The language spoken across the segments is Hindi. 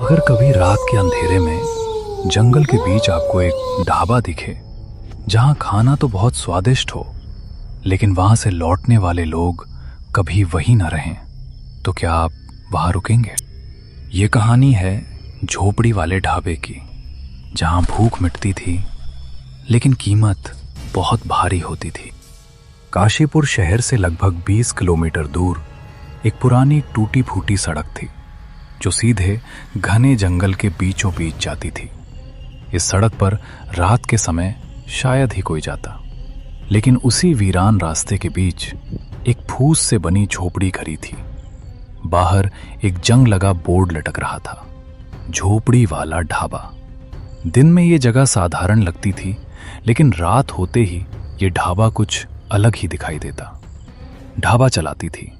अगर कभी रात के अंधेरे में जंगल के बीच आपको एक ढाबा दिखे जहां खाना तो बहुत स्वादिष्ट हो, लेकिन वहां से लौटने वाले लोग कभी वहीं न रहें, तो क्या आप वहां रुकेंगे? ये कहानी है झोपड़ी वाले ढाबे की, जहां भूख मिटती थी लेकिन कीमत बहुत भारी होती थी। काशीपुर शहर से लगभग 20 किलोमीटर दूर एक पुरानी टूटी फूटी सड़क थी जो सीधे घने जंगल के बीचों बीच जाती थी। इस सड़क पर रात के समय शायद ही कोई जाता, लेकिन उसी वीरान रास्ते के बीच एक फूस से बनी झोपड़ी खड़ी थी। बाहर एक जंग लगा बोर्ड लटक रहा था, झोपड़ी वाला ढाबा। दिन में ये जगह साधारण लगती थी, लेकिन रात होते ही ये ढाबा कुछ अलग ही दिखाई देता। ढाबा चलाती थी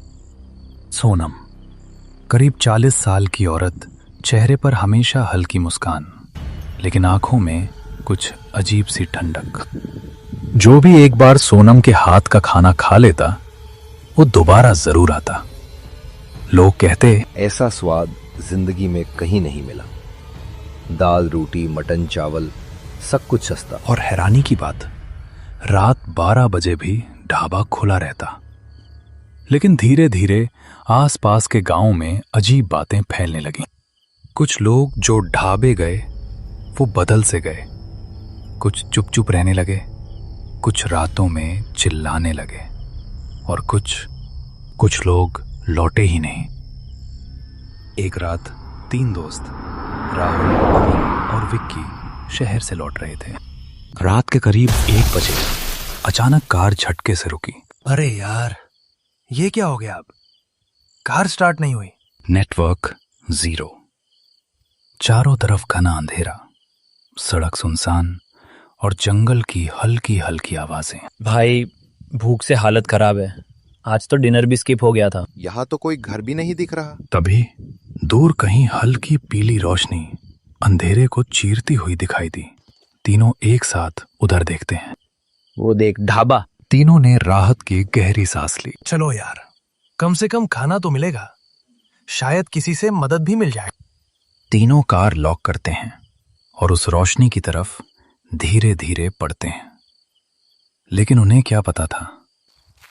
सोनम, करीब 40 साल की औरत, चेहरे पर हमेशा हल्की मुस्कान, लेकिन आंखों में कुछ अजीब सी ठंडक। जो भी एक बार सोनम के हाथ का खाना खा लेता वो दोबारा जरूर आता। लोग कहते ऐसा स्वाद जिंदगी में कहीं नहीं मिला। दाल रोटी मटन चावल सब कुछ सस्ता। और हैरानी की बात, रात 12 बजे भी ढाबा खुला रहता। लेकिन धीरे धीरे आसपास के गांव में अजीब बातें फैलने लगीं। कुछ लोग जो ढाबे गए वो बदल से गए, कुछ चुप चुप रहने लगे, कुछ रातों में चिल्लाने लगे और कुछ लोग लौटे ही नहीं। एक रात 3 दोस्त राहुल, अमन और विक्की शहर से लौट रहे थे। रात के करीब 1 बजे अचानक कार झटके से रुकी। अरे यार, ये क्या हो गया? अब कार स्टार्ट नहीं हुई। नेटवर्क जीरो, चारों तरफ घना अंधेरा, सड़क सुनसान और जंगल की हल्की हल्की आवाजें। भाई, भूख से हालत खराब है। आज तो डिनर भी स्किप हो गया था। यहाँ तो कोई घर भी नहीं दिख रहा। तभी दूर कहीं हल्की पीली रोशनी अंधेरे को चीरती हुई दिखाई दी। तीनों एक साथ उधर देखते हैं। वो देख, ढाबा। तीनों ने राहत की गहरी सांस ली। चलो यार, कम से कम खाना तो मिलेगा, शायद किसी से मदद भी मिल जाए। तीनों कार लॉक करते हैं और उस रोशनी की तरफ धीरे धीरे बढ़ते हैं। लेकिन उन्हें क्या पता था,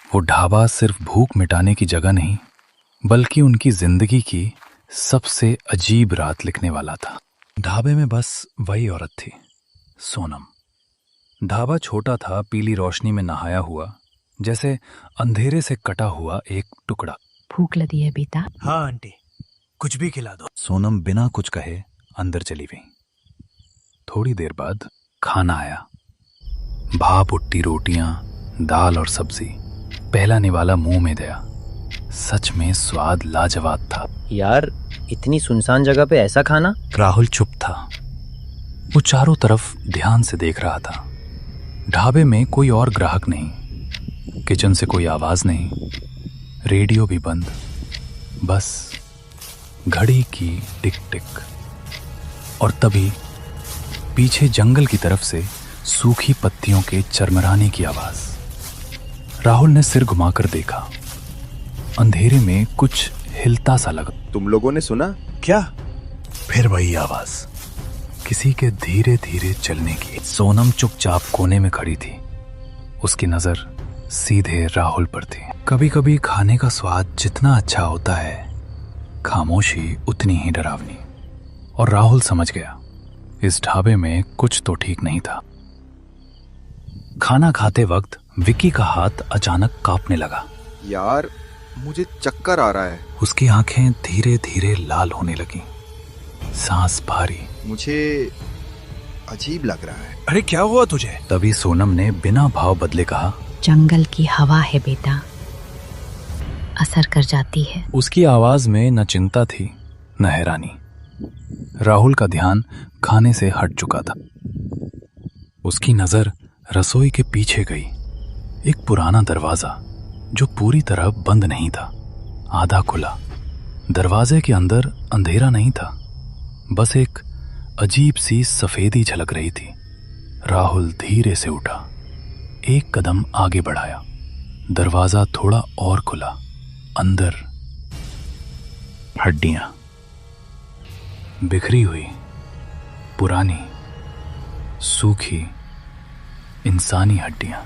वो ढाबा सिर्फ भूख मिटाने की जगह नहीं, बल्कि उनकी जिंदगी की सबसे अजीब रात लिखने वाला था। ढाबे में बस वही औरत थी, सोनम। ढाबा छोटा था, पीली रोशनी में नहाया हुआ, जैसे अंधेरे से कटा हुआ एक टुकड़ा। भूख लगी है बेटा? हाँ आंटी, कुछ भी खिला दो। सोनम बिना कुछ कहे अंदर चली गई। थोड़ी देर बाद खाना आया। भाप उट्टी रोटियां, दाल और सब्जी। पहला निवाला मुंह में गया। सच में स्वाद लाजवाब था। यार, इतनी सुनसान जगह पे ऐसा खाना? राहुल चुप था। वो चारों तरफ ध्यान से देख रहा था। ढाबे में कोई और ग्राहक नहीं, किचन से कोई आवाज नहीं, रेडियो भी बंद, बस घड़ी की टिक टिक। और तभी पीछे जंगल की तरफ से सूखी पत्तियों के चरमराने की आवाज। राहुल ने सिर घुमाकर देखा। अंधेरे में कुछ हिलता सा लगा। तुम लोगों ने सुना? क्या? फिर वही आवाज, किसी के धीरे धीरे चलने की। सोनम चुपचाप कोने में खड़ी थी। उसकी नजर सीधे राहुल पर थी। कभी कभी खाने का स्वाद जितना अच्छा होता है, खामोशी उतनी ही डरावनी। और राहुल समझ गया, इस ढाबे में कुछ तो ठीक नहीं था। खाना खाते वक्त विक्की का हाथ अचानक कांपने लगा। यार, मुझे चक्कर आ रहा है। उसकी आंखें धीरे धीरे लाल होने लगी, सांस भारी। मुझे अजीब लग रहा है। अरे क्या हुआ तुझे? तभी सोनम ने बिना भाव बदले कहा, जंगल की हवा है बेटा, असर कर जाती है। उसकी आवाज में न चिंता थी न हैरानी। राहुल का ध्यान खाने से हट चुका था। उसकी नजर रसोई के पीछे गई। एक पुराना दरवाजा जो पूरी तरह बंद नहीं था, आधा खुला। दरवाजे के अंदर अंधेरा नहीं था, बस एक अजीब सी सफेदी झलक रही थी। राहुल धीरे से उठा, एक कदम आगे बढ़ाया। दरवाजा थोड़ा और खुला। अंदर हड्डियां, बिखरी हुई, पुरानी, सूखी इंसानी हड्डियां।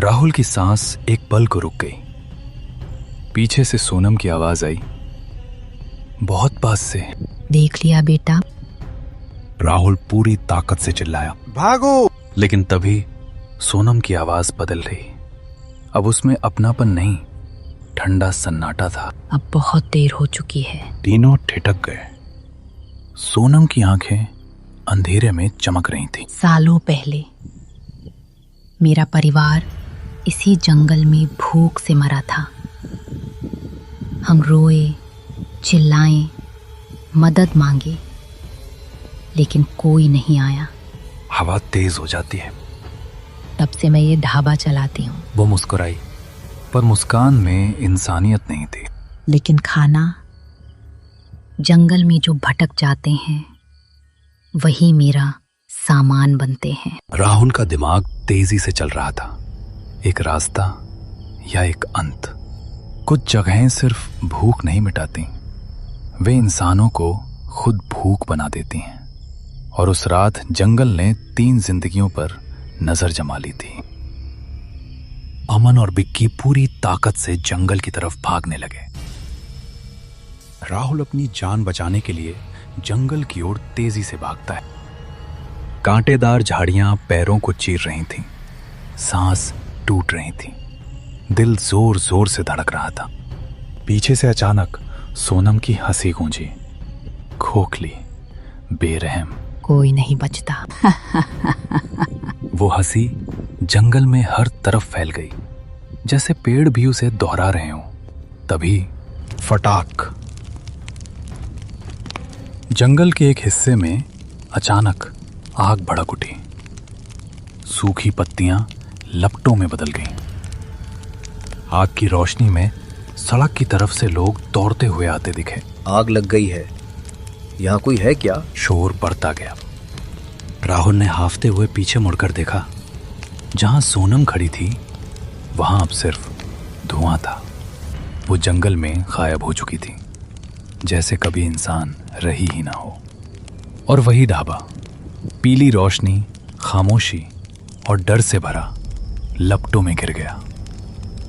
राहुल की सांस एक पल को रुक गई। पीछे से सोनम की आवाज आई, बहुत पास से। देख लिया बेटा? राहुल पूरी ताकत से चिल्लाया, भागो। लेकिन तभी सोनम की आवाज बदल रही। अब उसमें अपनापन नहीं, ठंडा सन्नाटा था। अब बहुत देर हो चुकी है। तीनों ठिठक गए। सोनम की आंखें अंधेरे में चमक रही थीं। सालों पहले मेरा परिवार इसी जंगल में भूख से मरा था। हम रोए, चिल्लाए, मदद मांगे, लेकिन कोई नहीं आया। हवा तेज हो जाती है। तब से मैं ये ढाबा चलाती हूँ। वो मुस्कुराई, पर मुस्कान में इंसानियत नहीं थी। लेकिन खाना, जंगल में जो भटक जाते हैं वही मेरा सामान बनते हैं। राहुल का दिमाग तेजी से चल रहा था। एक रास्ता या एक अंत। कुछ जगहें सिर्फ भूख नहीं मिटाती, वे इंसानों को खुद भूख बना देती हैं। और उस रात जंगल ने 3 जिंदगियों पर नजर जमा ली थी। अमन और बिक्की पूरी ताकत से जंगल की तरफ भागने लगे। राहुल अपनी जान बचाने के लिए जंगल की ओर तेजी से भागता है। कांटेदार झाड़ियां पैरों को चीर रही थीं, सांस टूट रही थी, दिल जोर जोर से धड़क रहा था। पीछे से अचानक सोनम की हंसी गूंजी, खोखली, बेरहम। कोई नहीं बचता। वो हंसी जंगल में हर तरफ फैल गई, जैसे पेड़ भी उसे दोहरा रहे हों। तभी फटाक, जंगल के एक हिस्से में अचानक आग भड़क उठी। सूखी पत्तियां लपटों में बदल गईं। आग की रोशनी में सड़क की तरफ से लोग दौड़ते हुए आते दिखे। आग लग गई है, यहाँ कोई है क्या? शोर बढ़ता गया। राहुल ने हाफते हुए पीछे मुड़कर देखा। जहां सोनम खड़ी थी वहां अब सिर्फ धुआं था। वो जंगल में गायब हो चुकी थी, जैसे कभी इंसान रही ही ना हो। और वही ढाबा, पीली रोशनी, खामोशी और डर से भरा, लपटों में गिर गया।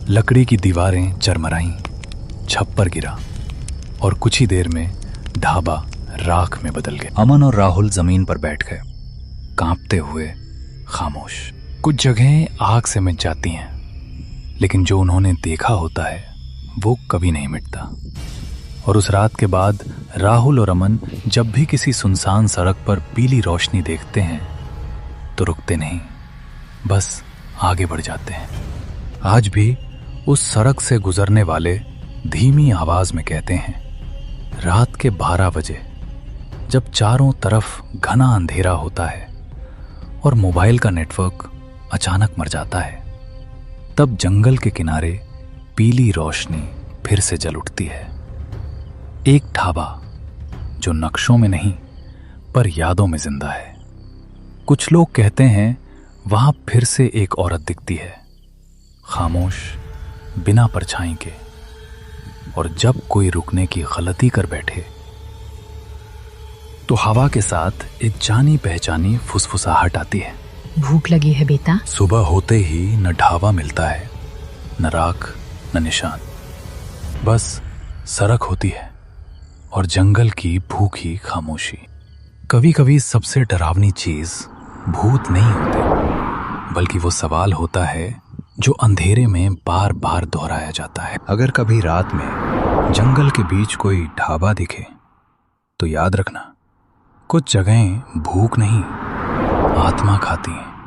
लकड़ी की दीवारें चरमराईं, छप्पर गिरा और कुछ ही देर में ढाबा राख में बदल गया। अमन और राहुल जमीन पर बैठ गए, कांपते हुए, खामोश। कुछ जगहें आग से मिट जाती हैं, लेकिन जो उन्होंने देखा होता है वो कभी नहीं मिटता। और उस रात के बाद राहुल और अमन जब भी किसी सुनसान सड़क पर पीली रोशनी देखते हैं तो रुकते नहीं, बस आगे बढ़ जाते हैं। आज भी उस सड़क से गुजरने वाले धीमी आवाज में कहते हैं, रात के 12 बजे जब चारों तरफ घना अंधेरा होता है और मोबाइल का नेटवर्क अचानक मर जाता है, तब जंगल के किनारे पीली रोशनी फिर से जल उठती है। एक ढाबा जो नक्शों में नहीं पर यादों में जिंदा है। कुछ लोग कहते हैं वहां फिर से एक औरत दिखती है, खामोश, बिना परछाई के। और जब कोई रुकने की गलती कर बैठे तो हवा के साथ एक जानी पहचानी फुसफुसाहट आती है। भूख लगी है बेटा? सुबह होते ही न ढाबा मिलता है, न राख, न निशान, बस सड़क होती है और जंगल की भूखी खामोशी। कभी कभी सबसे डरावनी चीज भूत नहीं होती, बल्कि वो सवाल होता है जो अंधेरे में बार बार दोहराया जाता है। अगर कभी रात में जंगल के बीच कोई ढाबा दिखे तो याद रखना, कुछ जगहें भूख नहीं, आत्मा खाती हैं।